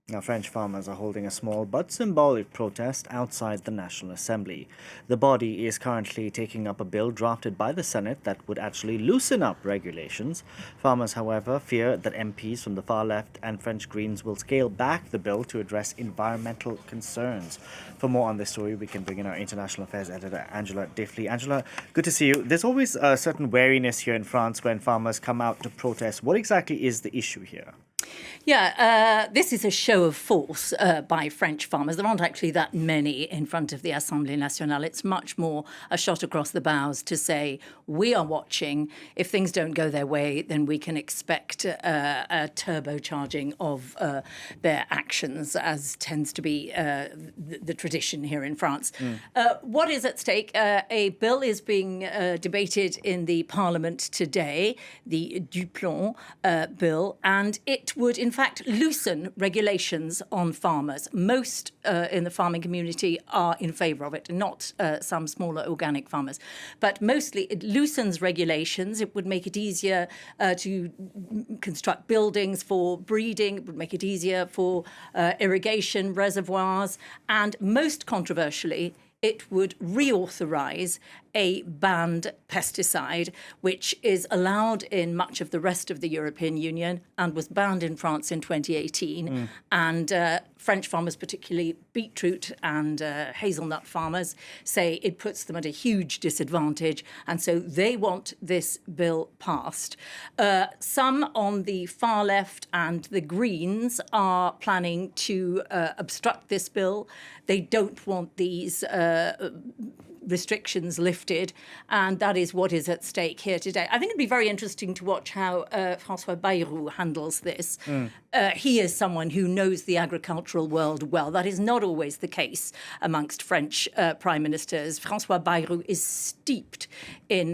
Now, French farmers are holding a small but symbolic protest outside the National Assembly. The body is currently taking up a bill drafted by the Senate that would actually loosen up regulations. Farmers, however, fear that MPs from the far left and French Greens will scale back the bill to address environmental concerns. For more on this story, we can bring in our international affairs editor, Angela Diffley. Angela, good to see you. There's always a certain wariness here in France when farmers come out to protest. What exactly is the issue here? Yeah, this is a show of force by French farmers. There aren't actually that many in front of the Assemblée Nationale. It's much more a shot across the bows to say, we are watching. If things don't go their way, then we can expect a turbocharging of their actions, as tends to be the tradition here in France. What is at stake? A bill is being debated in the Parliament today, the Duplon bill, and it would, in fact, loosen regulations on farmers. Most in the farming community are in favour of it, not some smaller organic farmers. But mostly it loosens regulations. It would make it easier to construct buildings for breeding. It would make it easier for irrigation reservoirs. And most controversially, it would reauthorize a banned pesticide, which is allowed in much of the rest of the European Union and was banned in France in 2018. And French farmers, particularly beetroot and hazelnut farmers, say it puts them at a huge disadvantage. And so they want this bill passed. Some on the far left and the Greens are planning to obstruct this bill. They don't want these restrictions lifted, and that is what is at stake here today. I think it'd be very interesting to watch how François Bayrou handles this. He is someone who knows the agricultural world well. That is not always the case amongst French prime ministers. François Bayrou is steeped in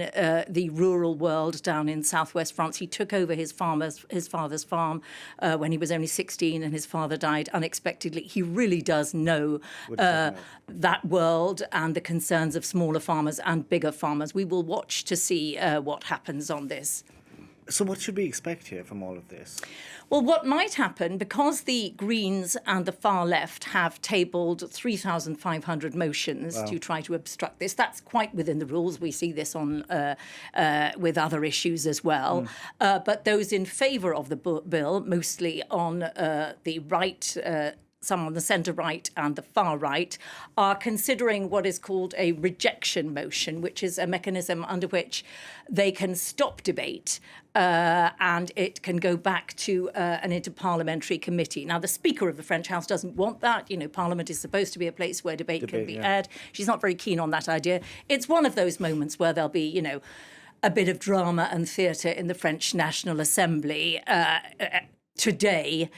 the rural world down in southwest France. He took over his father's farm when he was only 16, and his father died unexpectedly. He really does know that world and the concerns of smaller farmers and bigger farmers. We will watch to see what happens on this. So what should we expect here from all of this? Well, what might happen, because the Greens and the far left have tabled 3,500 motions to try to obstruct this, that's quite within the rules. We see this on with other issues as well. But those in favour of the bill, mostly on the right, some on the centre-right and the far-right, are considering what is called a rejection motion, which is a mechanism under which they can stop debate and it can go back to an interparliamentary committee. Now, the Speaker of the French House doesn't want that. You know, Parliament is supposed to be a place where debate can be aired. She's not very keen on that idea. It's one of those moments where there'll be, you know, a bit of drama and theatre in the French National Assembly. Today,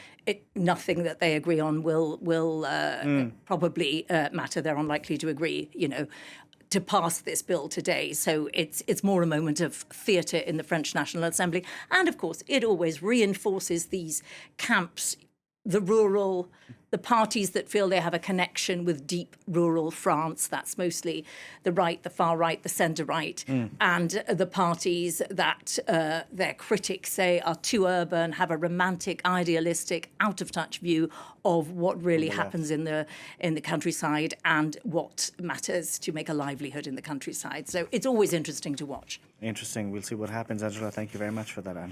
nothing that they agree on will probably matter. They're unlikely to agree, you know, to pass this bill today. So it's more a moment of theatre in the French National Assembly. And of course, it always reinforces these camps, the rural, the parties that feel they have a connection with deep rural France. That's mostly the right, the far right, the centre right, and the parties that their critics say are too urban, have a romantic, idealistic, out of touch view of what really happens in the countryside and what matters to make a livelihood in the countryside. So it's always interesting to watch. Interesting. We'll see what happens. Angela, thank you very much for that.